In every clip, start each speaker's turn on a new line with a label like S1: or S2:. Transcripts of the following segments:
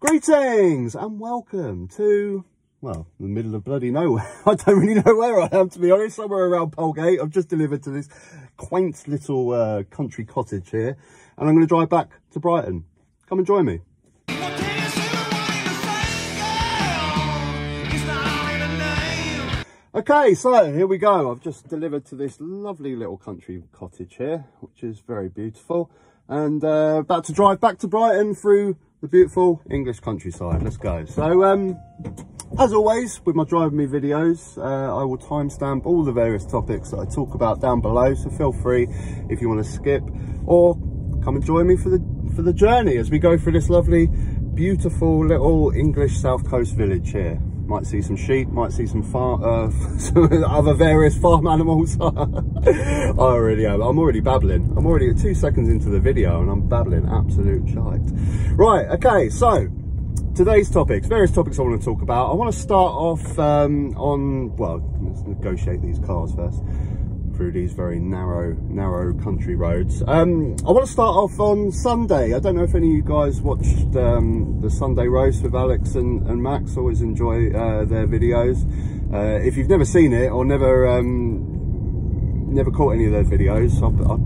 S1: Greetings and welcome to, well, the middle of bloody nowhere. I don't really know where I am, to be honest. Somewhere around Polegate. I've just delivered to this quaint little country cottage here, and I'm going to drive back to Brighton. Come and join me. Okay, so here we go. I've just delivered to this lovely little country cottage here, which is very beautiful, and about to drive back to Brighton through the beautiful English countryside. Let's go. So as always with my Drive Me videos, I will timestamp all the various topics that I talk about down below, so feel free if you want to skip or come and join me for the journey as we go through this lovely beautiful little English south coast village here. Might see some sheep, might see some some other various farm animals. I already am. I'm already babbling. I'm already 2 seconds into the video and I'm babbling absolute shite. Right, okay, so today's topics, various topics I want to talk about. I want to start off on, well, let's negotiate these cars first through these very narrow country roads. I want to start off on Sunday. I don't know if any of you guys watched the Sunday roast with Alex and Max. Always enjoy their videos. If you've never seen it or never caught any of their videos, I'll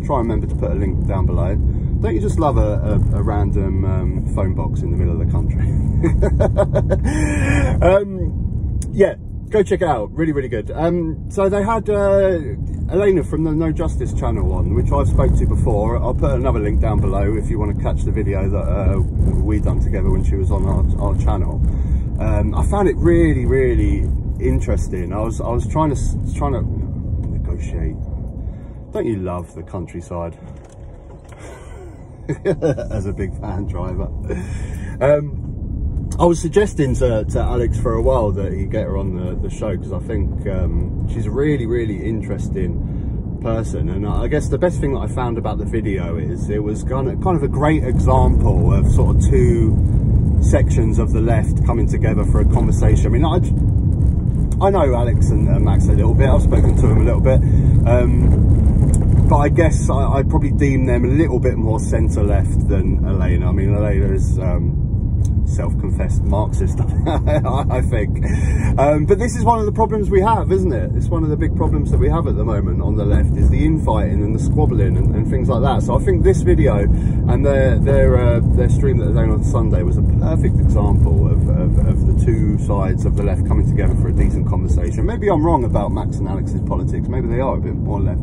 S1: try and remember to put a link down below. Don't you just love a random phone box in the middle of the country? Yeah, go check it out. Really, really good. So they had Elena from the NoJustice channel on, which I've spoke to before. I'll put another link down below if you want to catch the video that we done together when she was on our channel. I found it really, really interesting. I was trying to negotiate. Don't you love the countryside? As a big van driver. I was suggesting to Alex for a while that he get her on the show, because I think she's a really, really interesting person. And I guess the best thing that I found about the video is it was kind of a great example of sort of two sections of the left coming together for a conversation. I mean, I know Alex and Max a little bit. I've spoken to them a little bit. But I guess I'd probably deem them a little bit more centre-left than Elena. I mean, Elena is self-confessed Marxist, I think. But this is one of the problems we have, isn't it? It's one of the big problems that we have at the moment on the left, is the infighting and the squabbling and things like that. So I think this video and their stream that they're doing on Sunday was a perfect example of the two sides of the left coming together for a decent conversation. Maybe I'm wrong about Max and Alex's politics. Maybe they are a bit more left.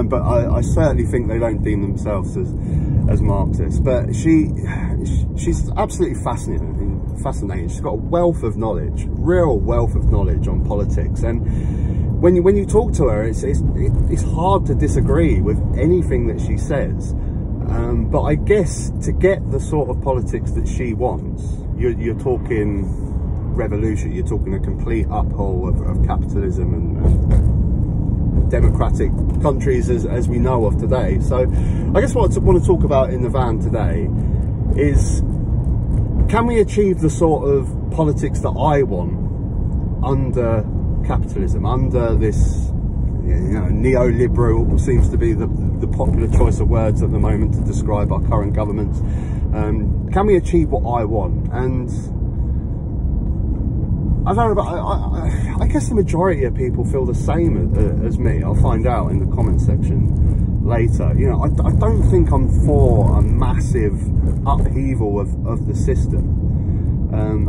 S1: But I certainly think they don't deem themselves as Marxists. But she's absolutely fascinating. She's got a wealth of knowledge, real wealth of knowledge on politics, and when you talk to her, it's hard to disagree with anything that she says. But I guess to get the sort of politics that she wants, you're talking revolution. You're talking a complete uphaul of capitalism and democratic countries as we know of today. So I guess what I want to talk about in the van today is, can we achieve the sort of politics that I want under capitalism, under this, neoliberal seems to be the popular choice of words at the moment to describe our current governments? Can we achieve what I want? And I don't know, but I guess the majority of people feel the same as me. I'll find out in the comment section later. I don't think I'm for a massive upheaval of the system.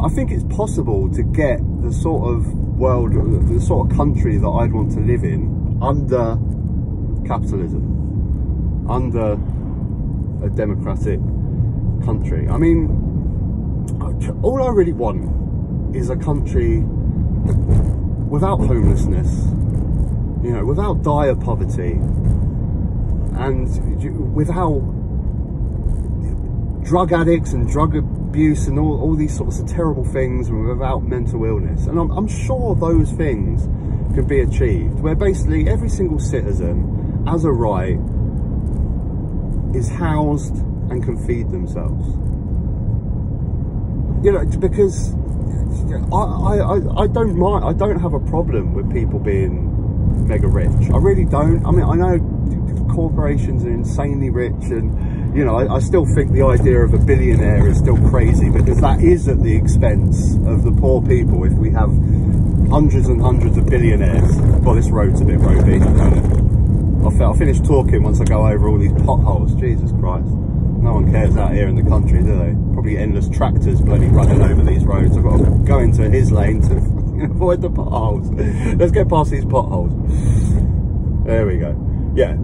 S1: I think it's possible to get the sort of world, the sort of country that I'd want to live in under capitalism, under a democratic country. I mean, all I really want is a country without homelessness, without dire poverty, and without drug addicts and drug abuse and all these sorts of terrible things, and without mental illness. And I'm sure those things can be achieved, where basically every single citizen, as a right, is housed and can feed themselves. Because I don't mind. I don't have a problem with people being mega rich. I really don't. I mean, I know corporations are insanely rich, and you know, I still think the idea of a billionaire is still crazy, because that is at the expense of the poor people. If we have hundreds and hundreds of billionaires, well, this road's a bit ropey. I'll finish talking once I go over all these potholes. Jesus Christ. No one cares out here in the country, do they? Probably endless tractors bloody running over these roads. I've got to go into his lane to avoid the potholes. Let's get past these potholes. There we go. Yeah,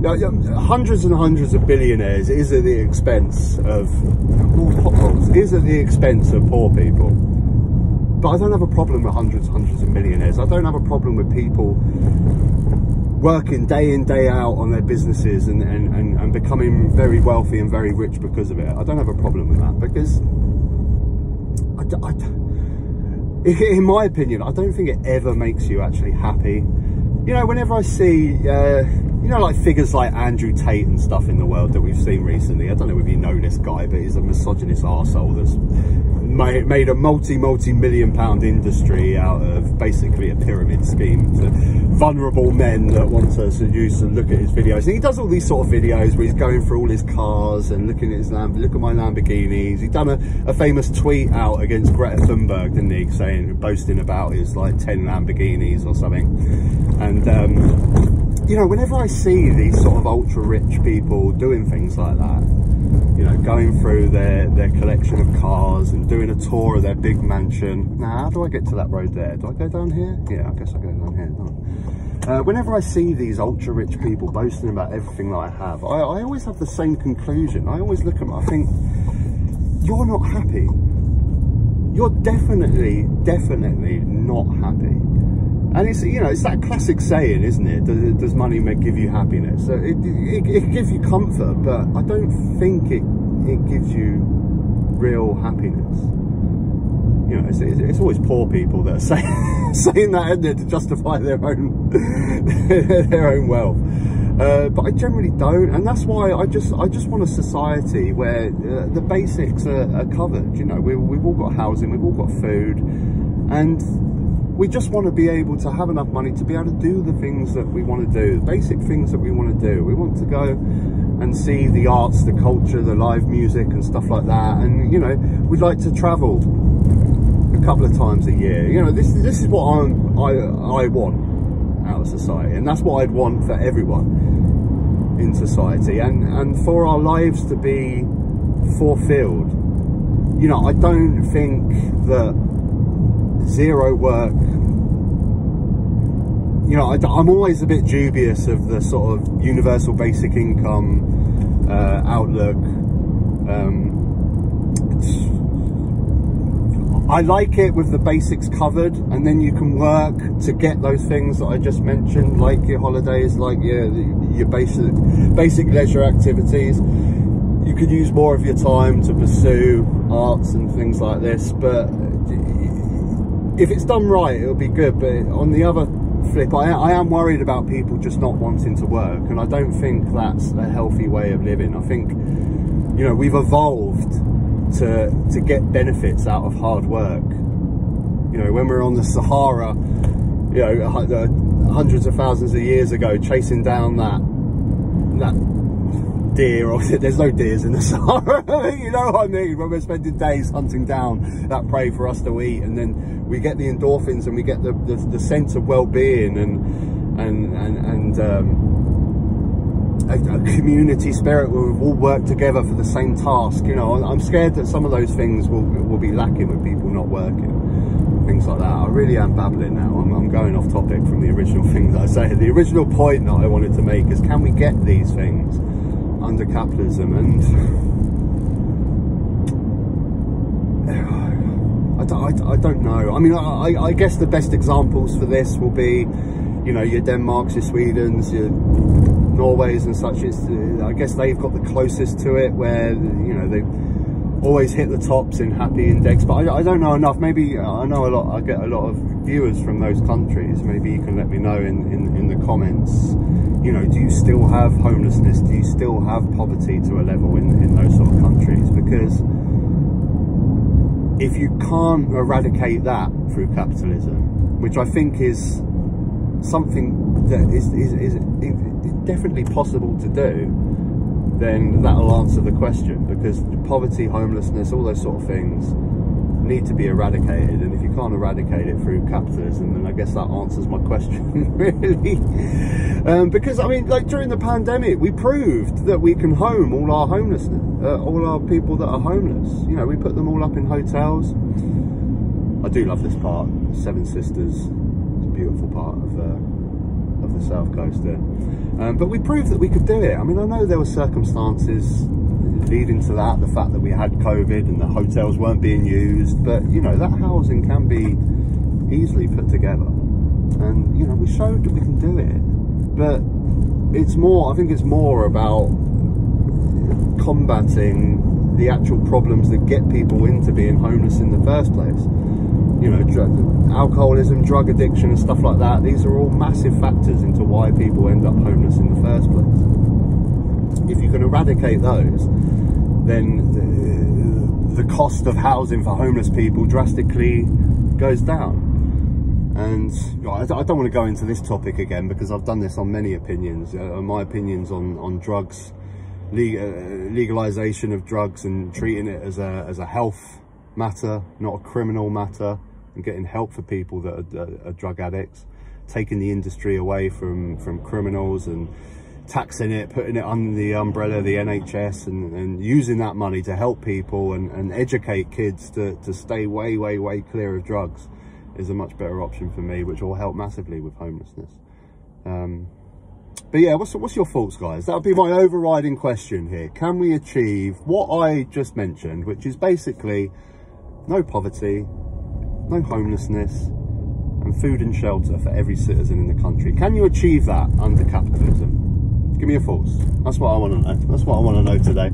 S1: hundreds and hundreds of billionaires is at the expense of more potholes, is at the expense of poor people. But I don't have a problem with hundreds of millionaires. I don't have a problem with people working day in, day out on their businesses and becoming very wealthy and very rich because of it. I don't have a problem with that, because in my opinion, I don't think it ever makes you actually happy. You know, whenever I see, you know, like figures like Andrew Tate and stuff in the world that we've seen recently. I don't know if you know this guy, but he's a misogynist arsehole that's made a multi-million pound industry out of basically a pyramid scheme to vulnerable men that want to seduce and look at his videos. And he does all these sort of videos where he's going through all his cars and looking at his look at my Lamborghinis. He's done a famous tweet out against Greta Thunberg, didn't he, boasting about his like 10 Lamborghinis or something. And you know, whenever I see these sort of ultra rich people doing things like that, you know, going through their collection of cars and doing a tour of their big mansion. Now, how do I get to that road there? Do I go down here? Yeah, I guess I go down here. Whenever I see these ultra rich people boasting about everything that I have, I always have the same conclusion. I always look at them, I think, you're not happy. You're definitely not happy. And it's, you know, it's that classic saying, isn't it? Does money give you happiness? So it gives you comfort, but I don't think it gives you real happiness. You know, it's always poor people that are saying that, isn't it, to justify their own wealth. But I generally don't, and that's why I just want a society where the basics are covered. You know, we've all got housing, we've all got food, and we just want to be able to have enough money to be able to do the things that we want to do, the basic things that we want to do. We want to go and see the arts, the culture, the live music and stuff like that. And, you know, we'd like to travel a couple of times a year. You know, this is what I want out of society. And that's what I'd want for everyone in society. And for our lives to be fulfilled. You know, I don't think that zero work, you know, I'm always a bit dubious of the sort of universal basic income outlook. I like it with the basics covered, and then you can work to get those things that I just mentioned, like your holidays, like your basic leisure activities. You could use more of your time to pursue arts and things like this, but if it's done right, it'll be good. But on the other flip, I am worried about people just not wanting to work, and I don't think that's a healthy way of living. I think, you know, we've evolved to get benefits out of hard work. You know, when we're on the Sahara, you know, hundreds of thousands of years ago, chasing down that deer, or there's no deers in the Sahara, you know what I mean, when we're spending days hunting down that prey for us to eat, and then we get the endorphins and we get the sense of well-being and a community spirit where we've all worked together for the same task. You know, I'm scared that some of those things will be lacking with people not working, things like that. I really am babbling now. I'm going off topic from the original thing that I said. The original point that I wanted to make is, can we get these things under capitalism? And I don't know. I mean, I guess the best examples for this will be, you know, your Denmarks, your Swedens, your Norways and such. I guess they've got the closest to it, where, you know, they always hit the tops in happy index. But I don't know enough. Maybe I know a lot. I get a lot of viewers from those countries. Maybe you can let me know in the comments. You know, do you still have homelessness? Do you still have poverty to a level in those sort of countries? Because if you can't eradicate that through capitalism, which I think is something that is definitely possible to do, then that'll answer the question, because poverty, homelessness, all those sort of things need to be eradicated. And if you can't eradicate it through capitalism, then I guess that answers my question, really. Because I mean, like during the pandemic, we proved that we can home all our homelessness, all our people that are homeless. You know, we put them all up in hotels. I do love this part, Seven Sisters. It's a beautiful part of the south coast there. But we proved that we could do it. I mean, I know there were circumstances leading to that, the fact that we had COVID and the hotels weren't being used, but you know, that housing can be easily put together, and you know, we showed that we can do it. But it's more, I think it's more about combating the actual problems that get people into being homeless in the first place. You know, alcoholism, drug addiction and stuff like that, these are all massive factors into why people end up homeless in the first place. If you can eradicate those, then the cost of housing for homeless people drastically goes down. And I don't want to go into this topic again, because I've done this on many opinions. My opinions on drugs, legalization of drugs and treating it as a health matter, not a criminal matter, and getting help for people that are drug addicts, taking the industry away from criminals and taxing it, putting it under the umbrella of the NHS, and using that money to help people and educate kids to stay way clear of drugs is a much better option for me, which will help massively with homelessness. But yeah, what's your thoughts, guys? That would be my overriding question here. Can we achieve what I just mentioned, which is basically no poverty, no homelessness, and food and shelter for every citizen in the country? Can you achieve that under capitalism? Give me your thoughts. That's what I want to know. That's what I want to know today.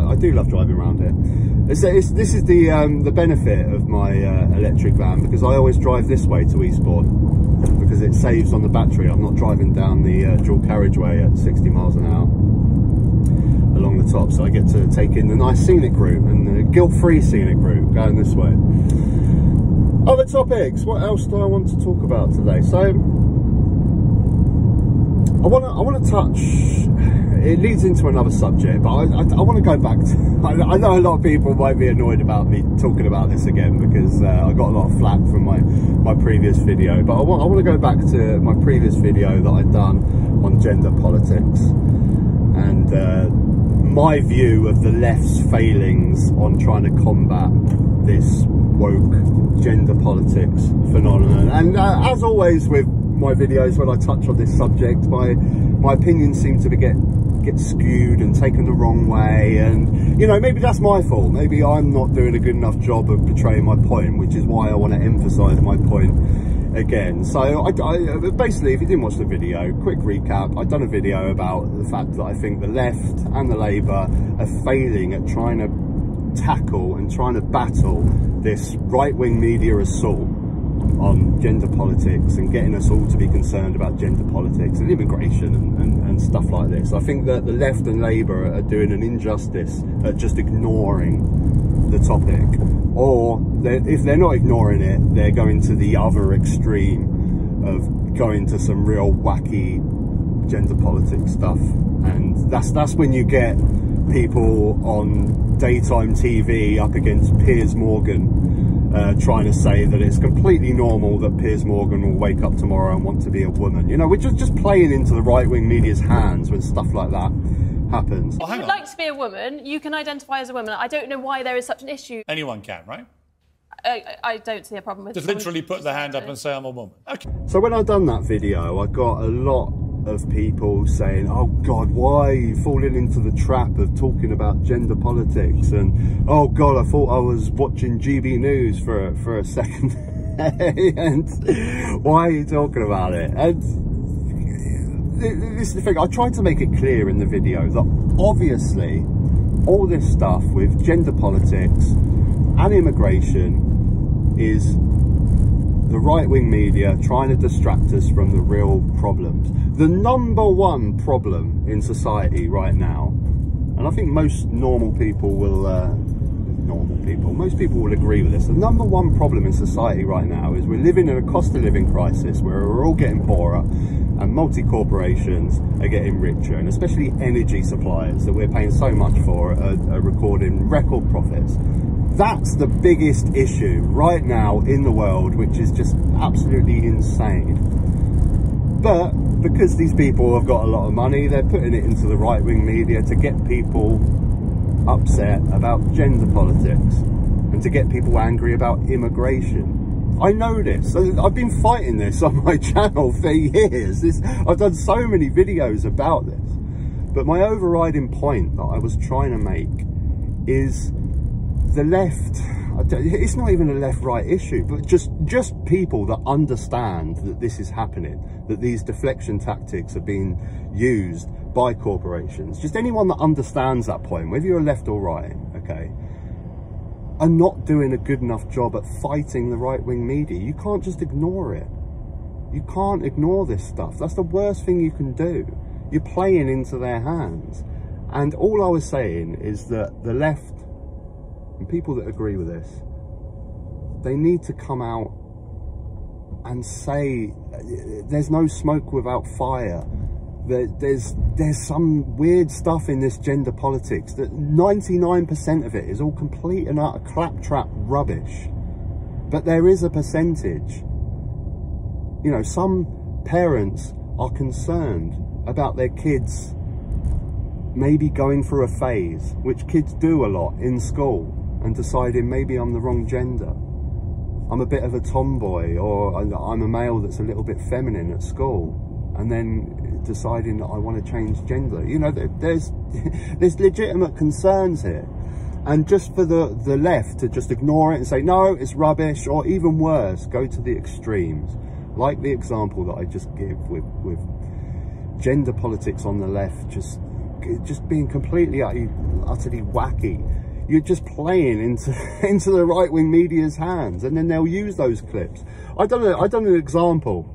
S1: I do love driving around here. This is the benefit of my electric van, because I always drive this way to Eastbourne, because it saves on the battery. I'm not driving down the dual carriageway at 60 miles an hour along the top, so I get to take in the nice scenic route and the guilt-free scenic route going this way. Other topics, what else do I want to talk about today? So I want to touch, it leads into another subject, but I want to go back to, I know a lot of people might be annoyed about me talking about this again, because I got a lot of flack from my previous video, but I want to go back to my previous video that I'd done on gender politics, and my view of the left's failings on trying to combat this woke gender politics phenomenon. And as always with my videos, when I touch on this subject, my opinions seem to get skewed and taken the wrong way, and you know, maybe that's my fault. Maybe I'm not doing a good enough job of portraying my point, which is why I want to emphasize my point again. So I basically, if you didn't watch the video, quick recap, I've done a video about the fact that I think the left and the Labour are failing at trying to tackle and trying to battle this right-wing media assault on gender politics and getting us all to be concerned about gender politics and immigration and stuff like this. I think that the left and Labour are doing an injustice at just ignoring the topic, or if they're not ignoring it, they're going to the other extreme of going to some real wacky gender politics stuff. And that's when you get people on daytime TV up against Piers Morgan trying to say that it's completely normal that Piers Morgan will wake up tomorrow and want to be a woman. You know, we're just playing into the right-wing media's hands when stuff like that happens.
S2: If you would like to be a woman, you can identify as a woman. I don't know why there is such an issue.
S3: Anyone can, right?
S2: I don't see a problem with it.
S3: Just literally put the hand up and say I'm a woman. Okay.
S1: So when I done that video, I got a lot of people saying, oh God, why are you falling into the trap of talking about gender politics? And oh God, I thought I was watching GB News for a second. And why are you talking about it? And this is the thing, I tried to make it clear in the video that obviously all this stuff with gender politics and immigration is the right-wing media trying to distract us from the real problems. The number one problem in society right now, and I think most normal people will normal people. Most people will agree with this. The number one problem in society right now is we're living in a cost of living crisis where we're all getting poorer and multi-corporations are getting richer, and especially energy suppliers that we're paying so much for are recording record profits. That's the biggest issue right now in the world, which is just absolutely insane. But because these people have got a lot of money, they're putting it into the right-wing media to get people upset about gender politics and to get people angry about immigration. I know this. I've been fighting this on my channel for years. I've done so many videos about this. But my overriding point that I was trying to make is the left, it's not even a left-right issue, but just people that understand that this is happening, that these deflection tactics are being used by corporations. Just anyone that understands that point, whether you're left or right, okay, are not doing a good enough job at fighting the right-wing media. You can't just ignore it. You can't ignore this stuff. That's the worst thing you can do. You're playing into their hands. And all I was saying is that the left and people that agree with this, they need to come out and say there's no smoke without fire. There's some weird stuff in this gender politics that 99% of it is all complete and utter claptrap rubbish. But there is a percentage. You know, some parents are concerned about their kids maybe going through a phase, which kids do a lot in school, and deciding maybe I'm the wrong gender. I'm a bit of a tomboy, or I'm a male that's a little bit feminine at school, and then deciding that I want to change gender. You know, there's legitimate concerns here. And just for the left to just ignore it and say, no, it's rubbish, or even worse, go to the extremes. Like the example that I just give with gender politics on the left, just being completely utterly wacky. You're just playing into the right-wing media's hands, and then they'll use those clips. I've done an example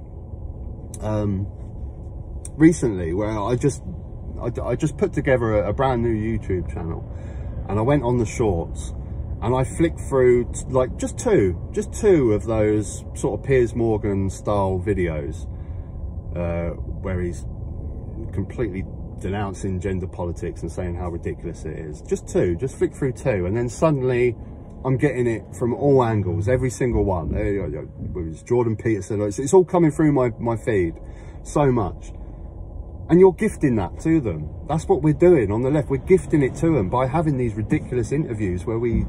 S1: recently where I just put together a brand new YouTube channel, and I went on the shorts and I flicked through like just two of those sort of Piers Morgan style videos where he's completely denouncing gender politics and saying how ridiculous it is. Just flick through two, and then suddenly I'm getting it from all angles, every single one. It was Jordan Peterson. It's all coming through my feed so much, and you're gifting that to them. That's what we're doing on the left. We're gifting it to them by having these ridiculous interviews where we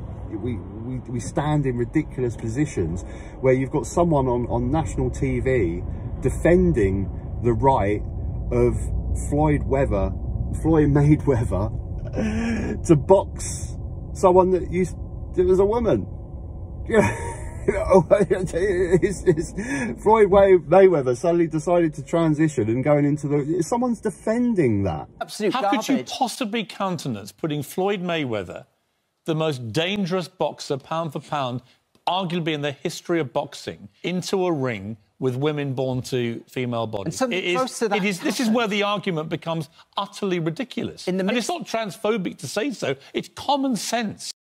S1: stand in ridiculous positions, where you've got someone on national TV defending the right of Floyd Mayweather to box someone that was a woman. Floyd Mayweather suddenly decided to transition and going into someone's defending that.
S4: Absolute
S3: How
S4: garbage.
S3: could you possibly countenance putting Floyd Mayweather, the most dangerous boxer pound for pound, arguably in the history of boxing, into a ring with women born to female bodies? This is where the argument becomes utterly ridiculous. And it's not transphobic to say so, it's common sense.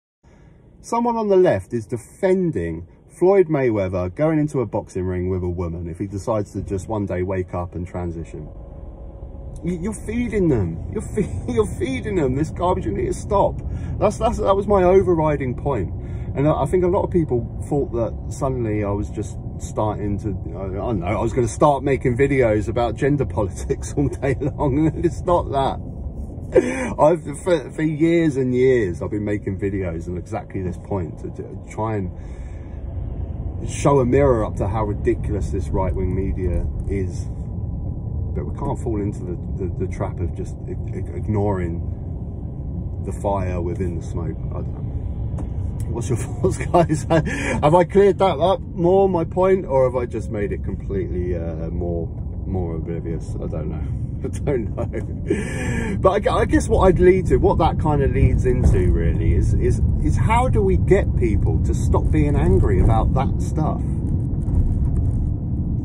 S1: Someone on the left is defending Floyd Mayweather going into a boxing ring with a woman if he decides to just one day wake up and transition. You're feeding them. You're feeding them this garbage. You need to stop. That was my overriding point. And I think a lot of people thought that suddenly I was just starting to, I don't know, I was going to start making videos about gender politics all day long, and it's not that. For years and years, I've been making videos on exactly this point, to try and show a mirror up to how ridiculous this right-wing media is. But we can't fall into the trap of just ignoring the fire within the smoke. I don't know. What's your thoughts, guys? Have I cleared that up more, my point, or have I just made it completely more oblivious? I don't know. I don't know. But I guess what that kind of leads into really is how do we get people to stop being angry about that stuff?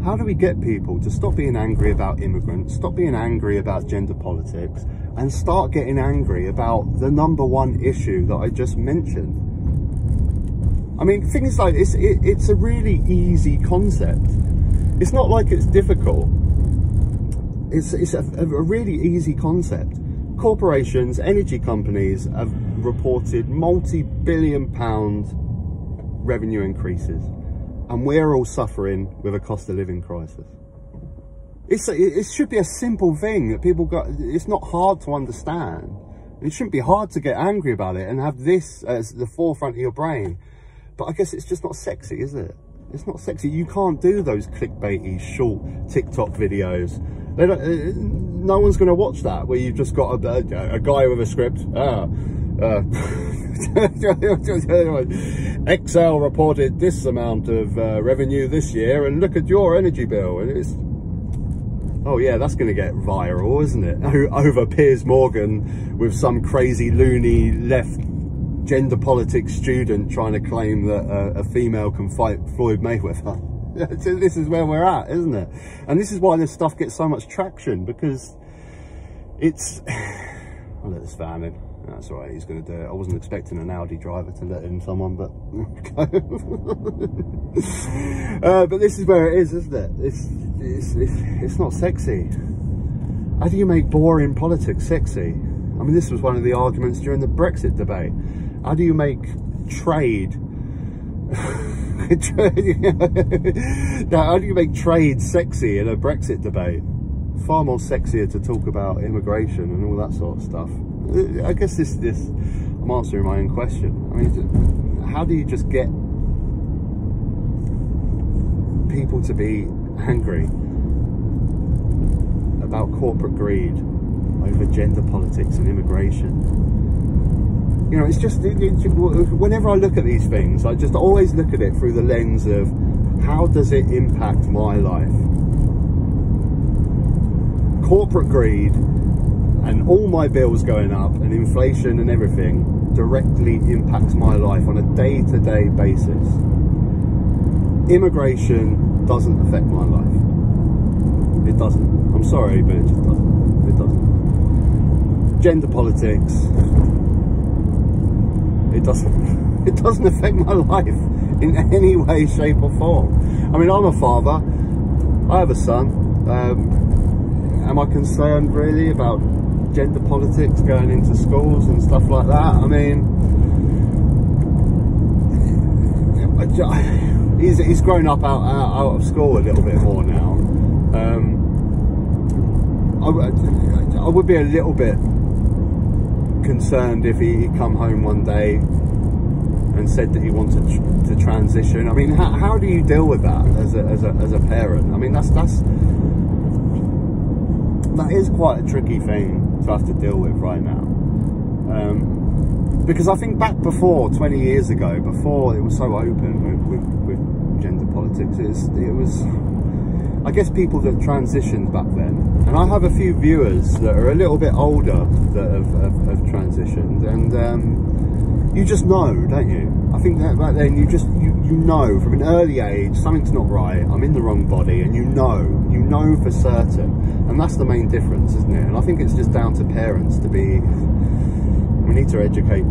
S1: How do we get people to stop being angry about immigrants, stop being angry about gender politics, and start getting angry about the #1 issue that I just mentioned? I mean, things like this, it's a really easy concept. It's not like it's difficult. It's a really easy concept. Corporations, energy companies have reported multi-billion-pound revenue increases, and we're all suffering with a cost of living crisis. It should be a simple thing that people got. It's not hard to understand. It shouldn't be hard to get angry about it and have this as the forefront of your brain. But I guess it's just not sexy, is it? It's not sexy. You can't do those clickbaity short TikTok videos. No one's going to watch that, where you've just got a guy with a script. Excel reported this amount of revenue this year, and look at your energy bill. And it's, oh yeah, that's going to get viral, isn't it? Over Piers Morgan with some crazy loony left gender politics student trying to claim that a female can fight Floyd Mayweather. This is where we're at, isn't it? And this is why this stuff gets so much traction, because it's... I'll let this van in. That's all right, he's going to do it. I wasn't expecting an Audi driver to let in someone, but... but this is where it is, isn't it? It's not sexy. How do you make boring politics sexy? I mean, this was one of the arguments during the Brexit debate. How do you make trade... How do you make trade sexy in a Brexit debate? Far more sexier to talk about immigration and all that sort of stuff. I guess this I'm answering my own question. I mean, how do you just get people to be angry about corporate greed over gender politics and immigration? You know, it's just, whenever I look at these things, I just always look at it through the lens of how does it impact my life? Corporate greed and all my bills going up and inflation and everything directly impacts my life on a day-to-day basis. Immigration doesn't affect my life. It doesn't. I'm sorry, but it just doesn't. It doesn't. Gender politics, it doesn't affect my life in any way, shape or form. I mean, I'm a father, I have a son. Am I concerned really about gender politics going into schools and stuff like that? I mean, he's grown up out of school a little bit more now. I would be a little bit concerned if he come home one day and said that he wanted to transition. I mean, how do you deal with that as a parent? I mean, that is quite a tricky thing to have to deal with right now. Because I think back before, 20 years ago, before it was so open with gender politics, it was, I guess, people that transitioned back then. And I have a few viewers that are a little bit older that have transitioned, and you just know, don't you? I think that back then you know from an early age something's not right, I'm in the wrong body, and you know for certain. And that's the main difference, isn't it? And I think it's just down to parents to be, we need to educate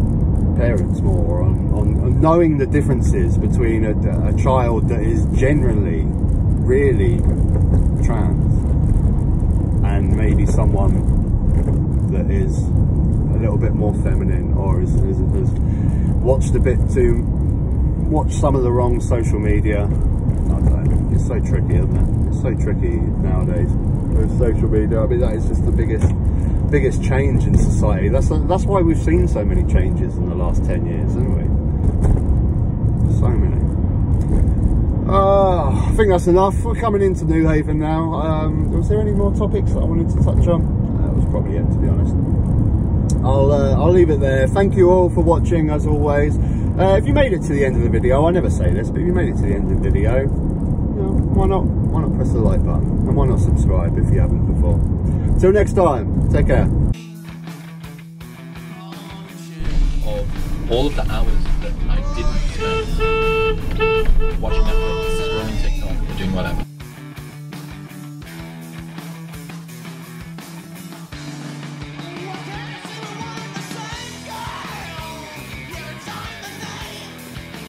S1: parents more on knowing the differences between a child that is generally really trans and maybe someone that is a little bit more feminine, or has watched some of the wrong social media. I don't know, it's so tricky, isn't it? It's so tricky nowadays with social media. I mean, that is just the biggest change in society. That's why we've seen so many changes in the last 10 years, haven't we? So many. I think that's enough. We're coming into New Haven now. Was there any more topics that I wanted to touch on? That was probably it, to be honest. I'll leave it there. Thank you all for watching, as always. If you made it to the end of the video, I never say this, but if you made it to the end of the video, you know, why not press the like button, and why not subscribe if you haven't before. Till next time, take care.
S4: Of all of the hours that I didn't spend watching Netflix, scrolling TikTok, or doing whatever.